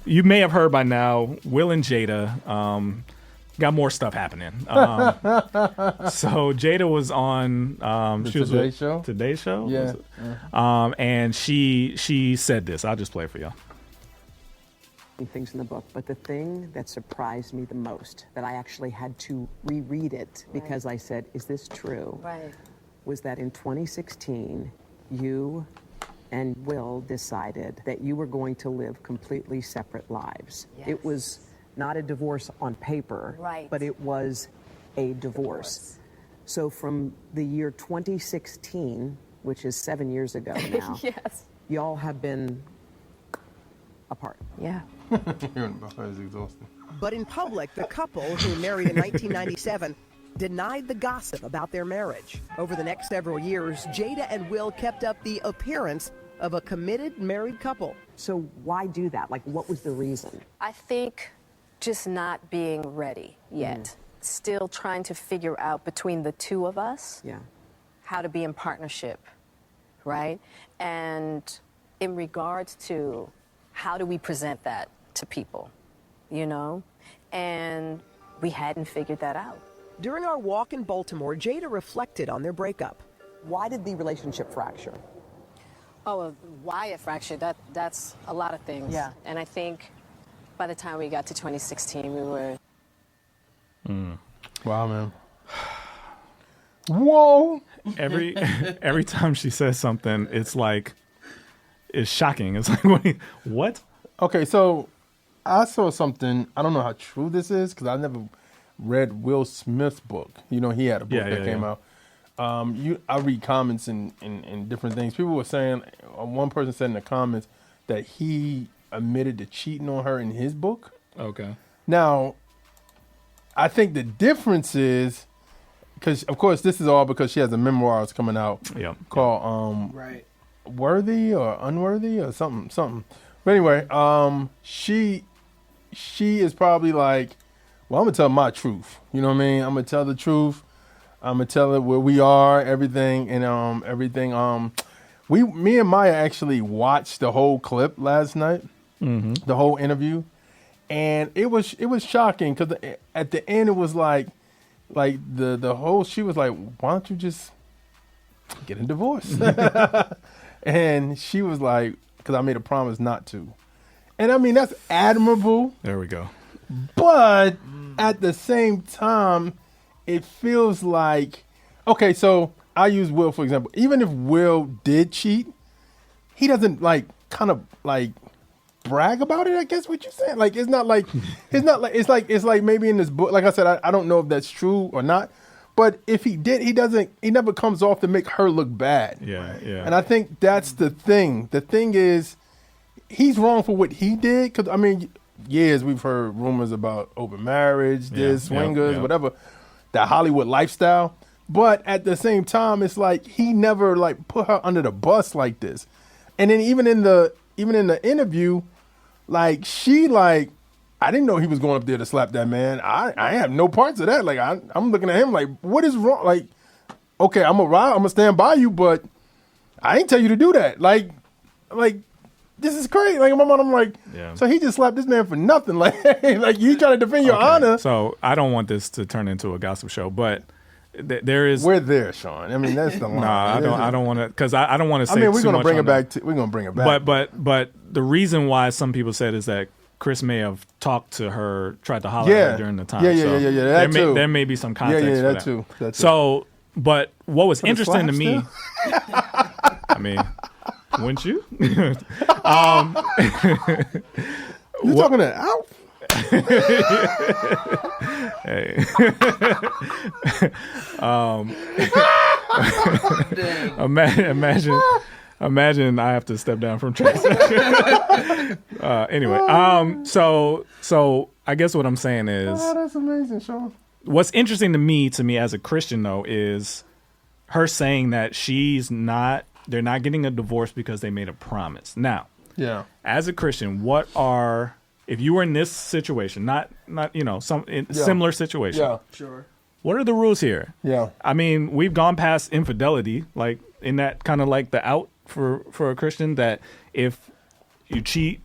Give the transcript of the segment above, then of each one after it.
you may have heard by now, Will and Jada got more stuff happening. So Jada was on Today Show? Yeah. And she said this. I'll just play it for y'all. Things in the book, but the thing that surprised me the most, that I actually had to reread it because I said, is this true? Right. Was that in 2016, you and Will decided that you were going to live completely separate lives. Yes. It was not a divorce on paper, right, but it was a divorce. So from the year 2016, which is 7 years ago now, yes, y'all have been apart. Yeah. It's exhausting. But in public, the couple, who married in 1997, denied the gossip about their marriage. Over the next several years, Jada and Will kept up the appearance of a committed married couple. So why do that? Like, what was the reason? I think just not being ready yet. Still trying to figure out between the two of us how to be in partnership, right? And in regards to how do we present that to people, you know? And we hadn't figured that out. During our walk in Baltimore, Jada reflected on their breakup. Why did the relationship fracture? Oh, why it fractured, that's a lot of things. Yeah. And I think by the time we got to 2016, we were... Wow, man. Whoa! Every time she says something, it's shocking. It's like, what? Okay, so I saw something. I don't know how true this is because I never read Will Smith's book. You know, he had a book that came out. I read comments and different things. People were saying, one person said in the comments that he admitted to cheating on her in his book. Okay. Now, I think the difference is, because of course this is all because she has a memoir that's coming out called Worthy or Unworthy or something. But anyway, she is probably like, well, I'm gonna tell my truth. You know what I mean? I'm gonna tell the truth. I'm gonna tell it where we are, everything, and everything. Me and Maya actually watched the whole clip last night, the whole interview, and it was shocking because at the end it was like the whole, she was like, why don't you just get a divorce? And she was like, because I made a promise not to. And I mean, that's admirable. There we go. But at the same time, it feels like, okay, so I use Will, for example. Even if Will did cheat, he doesn't kind of brag about it, I guess what you're saying. Like, it's like maybe in this book, like I said, I don't know if that's true or not. But if he did, he never comes off to make her look bad. Yeah. And I think that's the thing. The thing is, he's wrong for what he did. Because, I mean, years we've heard rumors about open marriage, swingers, whatever, that Hollywood lifestyle. But at the same time, it's like he never put her under the bus like this. And then even in the interview, she I didn't know he was going up there to slap that man. I have no parts of that. I'm looking at him like, what is wrong? Like, okay, I'm gonna stand by you, but I ain't tell you to do that. Like this is crazy. Like, my mom, I'm like, so he just slapped this man for nothing. Like you trying to defend your honor. So I don't want this to turn into a gossip show, but there is. We're there, Sean. I mean, that's the line. I don't want to, because I don't want to say. I mean, we're gonna bring it back. We're gonna bring it back. But the reason why some people said is that Chris may have talked to her, tried to holler at her during the time. Yeah. There may be some context for that too. So, but what was interesting to me, I mean, wouldn't you? You talking to Alf? Hey. Imagine I have to step down from Trackstarz. Anyway, so I guess what I'm saying is, that's amazing, Sean. What's interesting to me as a Christian though is her saying that they're not getting a divorce because they made a promise. Now, as a Christian, if you were in this situation, not similar situation, sure. What are the rules here? Yeah. I mean, we've gone past infidelity, like in that kind of like the out for a Christian, that if you cheat,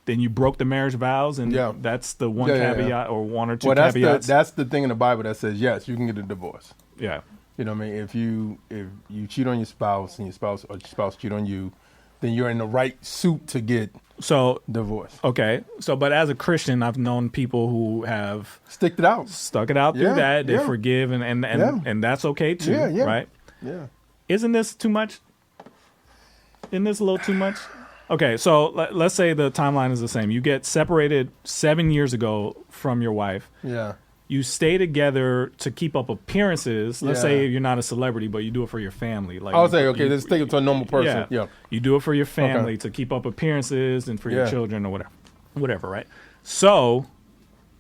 then you broke the marriage vows, and that's the one caveat or one or two caveats. That's the thing in the Bible that says, yes, you can get a divorce. Yeah. You know what I mean? If you cheat on your spouse and your spouse cheat on you, then you're in the right suit to get divorce. Okay. So, but as a Christian, I've known people who have stuck it out through that. They forgive and that's okay too. Right? Yeah. Isn't this too much? Isn't this a little too much? Okay. So let's say the timeline is the same. You get separated 7 years ago from your wife. Yeah. You stay together to keep up appearances. Let's say you're not a celebrity, but you do it for your family. Like I'll say, okay, let's take it to a normal person. Yeah. You do it for your family to keep up appearances and for your children or whatever, right? So,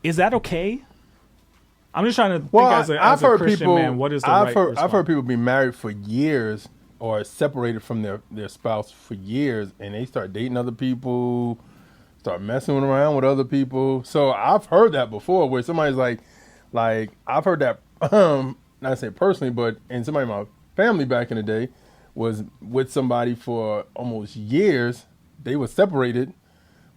is that okay? I'm just trying to think as a Christian man, what is the right response? I've heard people be married for years or separated from their spouse for years, and they start dating other people, start messing around with other people. So I've heard that before, where somebody's like I've heard that, not say personally, but in somebody in my family back in the day was with somebody for almost years. They were separated,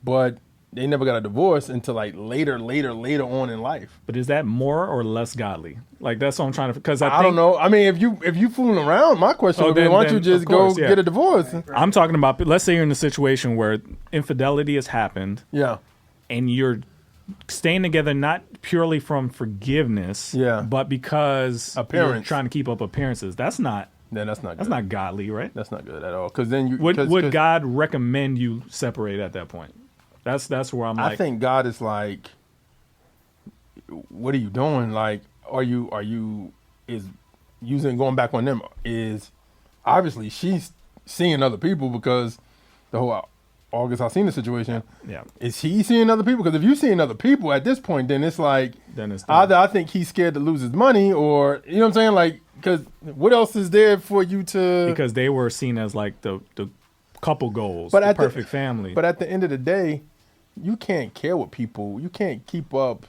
but they never got a divorce until like later on in life. But is that more or less godly? Like that's what I'm trying to, because I don't know. I mean, if you fooling around, my question would be, why don't you just go get a divorce? Right. I'm talking about, let's say you're in a situation where infidelity has happened. Yeah. And you're staying together not purely from forgiveness, but because you're trying to keep up appearances. That's not godly, right? That's not good at all. Because then would God recommend you separate at that point? That's where I'm like, I think God is like, what are you doing? Like, are you going back on them is obviously she's seeing other people, because the whole August Alsina situation. Yeah. Is he seeing other people? Because if you're seeing other people at this point, then it's like, either I think he's scared to lose his money, or, you know what I'm saying? Like, because what else is there for you to... Because they were seen as like the couple goals, the perfect family. But at the end of the day, you can't care with people. You can't keep up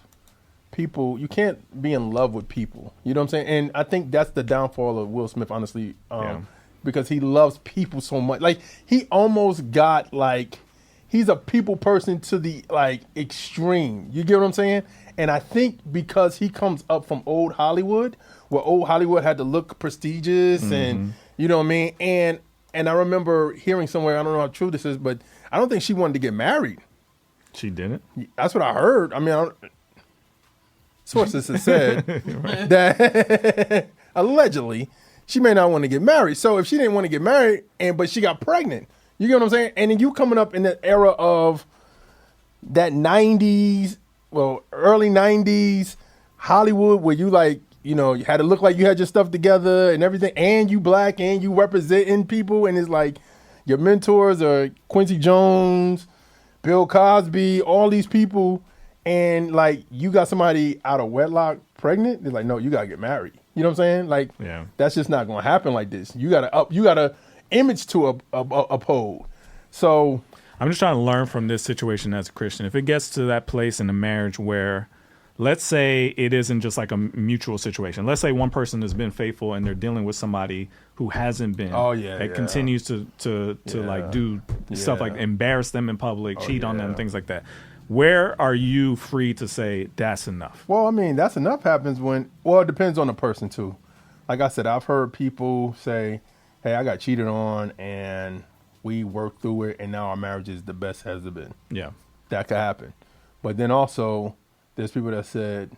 people. You can't be in love with people. You know what I'm saying? And I think that's the downfall of Will Smith, honestly. Because he loves people so much. Like, he almost got, like, he's a people person to the, like, extreme. You get what I'm saying? And I think because he comes up from old Hollywood, where old Hollywood had to look prestigious and, you know what I mean? And I remember hearing somewhere, I don't know how true this is, but I don't think she wanted to get married. She didn't? That's what I heard. I mean, sources have said that allegedly she may not want to get married. So if she didn't want to get married, but she got pregnant, you get what I'm saying? And then you coming up in that era of that 90s, well, early 90s Hollywood, where you like, you know, you had to look like you had your stuff together and everything, and you black and you representing people, and it's like your mentors are Quincy Jones, Bill Cosby, all these people, and like you got somebody out of wedlock pregnant, they're like, no, you gotta get married. You know what I'm saying? Like, that's just not gonna happen like this. You gotta image to uphold. So I'm just trying to learn from this situation as a Christian. If it gets to that place in the marriage where, let's say it isn't just like a mutual situation. Let's say one person has been faithful and they're dealing with somebody who hasn't been. Continues to like do stuff like embarrass them in public, cheat on them, things like that. Where are you free to say that's enough? Well, I mean, that's enough happens when, well, it depends on the person too. Like I said, I've heard people say, hey, I got cheated on and we worked through it and now our marriage is the best has it been. Yeah. That could happen. But then also there's people that said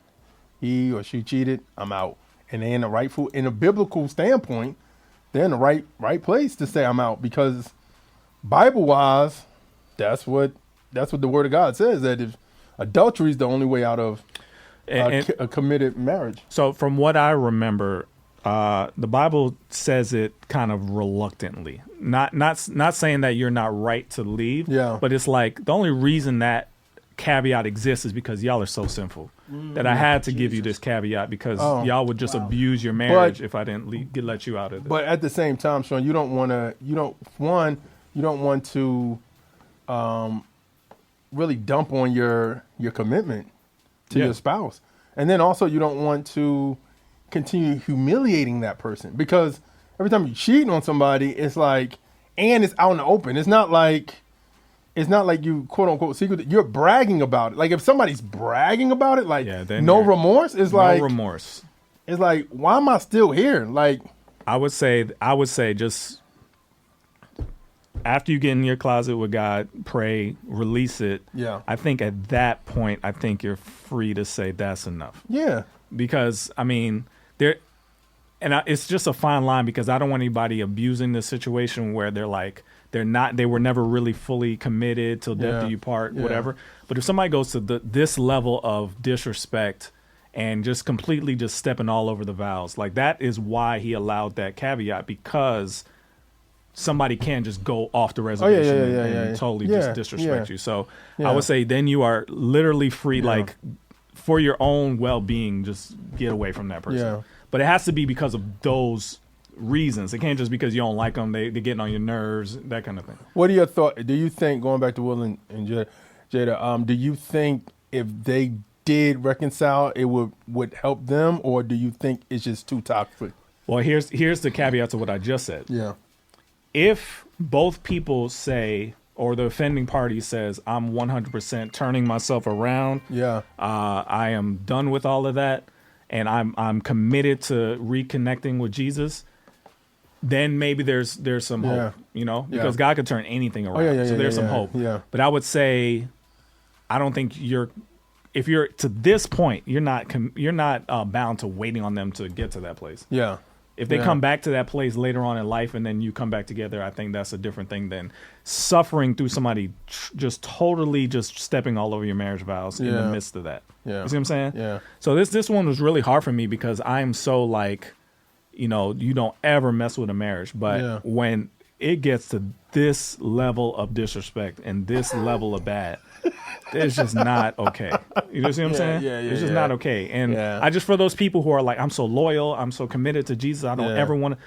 he or she cheated, I'm out. And they in a biblical standpoint, they're in the right place to say I'm out, because Bible wise, that's what the word of God says, that if adultery is the only way out of a committed marriage. So from what I remember, the Bible says it kind of reluctantly, not saying that you're not right to leave, but it's like the only reason that caveat exists is because y'all are so sinful that I had to give you this caveat, because y'all would just abuse your marriage if I didn't let you out of it. But at the same time, Sean, you don't want to really dump on your commitment to your spouse. And then also you don't want to continue humiliating that person, because every time you cheat on somebody, it's like, and it's out in the open. It's not like it's not like you quote unquote secret. You're bragging about it. Like if somebody's bragging about it, like no remorse, it's like no remorse. It's like, why am I still here? Like I would say just after you get in your closet with God, pray, release it. Yeah. I think at that point, I think you're free to say that's enough. Yeah. Because I mean, it's just a fine line because I don't want anybody abusing the situation where they were never really fully committed till death do you part, whatever. But if somebody goes to this level of disrespect and just completely just stepping all over the vows, like that is why he allowed that caveat, because somebody can just go off the reservation and totally just disrespect you. So I would say then you are literally free, like for your own well-being, just get away from that person. Yeah. But it has to be because of those reasons. It can't just because you don't like them, they're getting on your nerves, that kind of thing. What are your thoughts? Do you think, going back to Will and Jada, do you think if they did reconcile, it would help them, or do you think it's just too toxic? Well, here's the caveat to what I just said. Yeah. If both people say, or the offending party says, I'm 100% turning myself around. Yeah. I am done with all of that, and I'm committed to reconnecting with Jesus. Then maybe there's some hope, because God could turn anything around. So there's some hope. Yeah. But I would say, I don't think if you're to this point, you're not bound to waiting on them to get to that place. Yeah. If they come back to that place later on in life and then you come back together, I think that's a different thing than suffering through somebody just totally just stepping all over your marriage vows in the midst of that. Yeah. You see what I'm saying? Yeah. So this one was really hard for me because I'm so like, you don't ever mess with a marriage. But when it gets to this level of disrespect and this level of bad, it's just not okay. You see what I'm saying? It's just not okay. And I just, for those people who are like, I'm so loyal, I'm so committed to Jesus, I don't ever want to,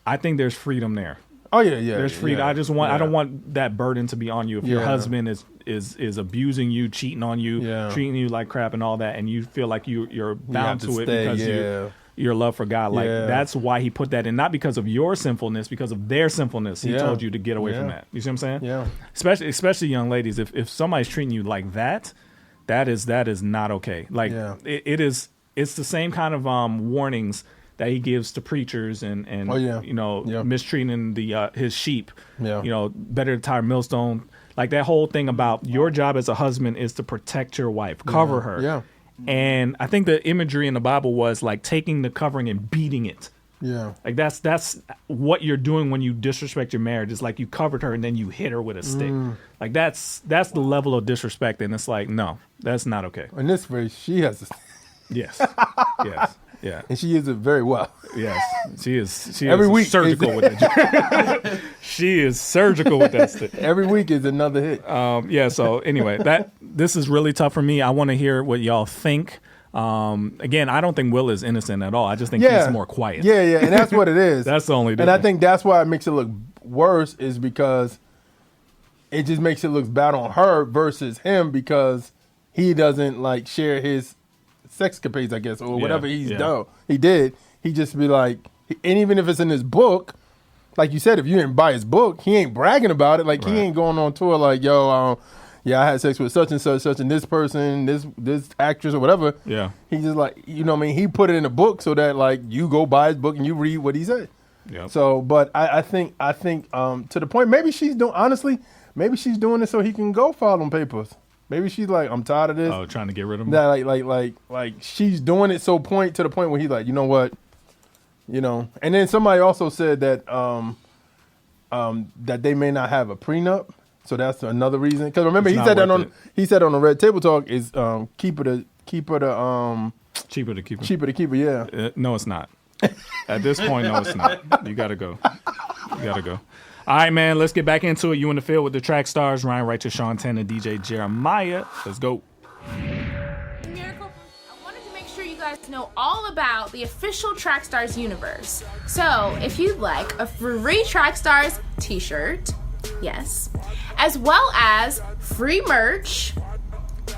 I think there's freedom there. Oh yeah. There's freedom. I just want, I don't want that burden to be on you. If your husband is abusing you, cheating on you, treating you like crap and all that, and you feel like you're bound to it because your love for God, like that's why he put that in, not because of your sinfulness, because of their sinfulness. He told you to get away from that. You see what I'm saying? Yeah. Especially young ladies, if somebody's treating you like that is not okay. Like it's the same kind of warnings that he gives to preachers and mistreating his sheep. Better to tie a millstone. Like that whole thing about your job as a husband is to protect your wife, cover her. Yeah. And I think the imagery in the Bible was like taking the covering and beating it. Yeah. Like that's what you're doing when you disrespect your marriage. It's like you covered her and then you hit her with a stick. Like that's the level of disrespect, and it's like, no, that's not okay. In this phrase, she has a Yes. Yeah. And she uses it very well. Yes. She is Every week surgical with that. She is surgical with that stick. Every week is another hit. So anyway, this is really tough for me. I want to hear what y'all think. Again, I don't think Will is innocent at all. I just think he's more quiet. Yeah, and that's what it is. That's the only difference. And I think that's why it makes it look worse, is because it just makes it look bad on her versus him, because he doesn't like share his sexcapades, I guess, or whatever he did. He just be like, and even if it's in his book, like you said, if you didn't buy his book, he ain't bragging about it. Like he ain't going on tour like, yo, I had sex with such and such and this person, this actress or whatever. Yeah. He just like, you know what I mean? He put it in a book so that like you go buy his book and you read what he said. Yeah. So, but I think to the point, maybe she's doing it so he can go file them papers. Maybe she's like, I'm tired of this. Oh, trying to get rid of him. That like she's doing it to the point where he's like, you know what, And then somebody also said that that they may not have a prenup, so that's another reason. Because remember, he said on the Red Table Talk is cheaper to keep her. Yeah. No, it's not. At this point, no, it's not. You gotta go. All right, man, let's get back into it. You in the field with the Track Stars, Ryan Righteous, Sean Tanner, and DJ Jeremiah. Let's go. Miracle, I wanted to make sure you guys know all about the official Trackstarz Universe. So, if you'd like a free Trackstarz t-shirt, yes, as well as free merch,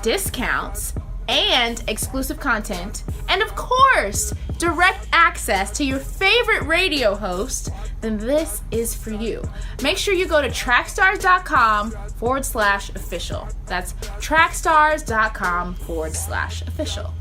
discounts, and exclusive content, and of course, direct access to your favorite radio host, then this is for you. Make sure you go to trackstars.com/official. That's trackstars.com/official.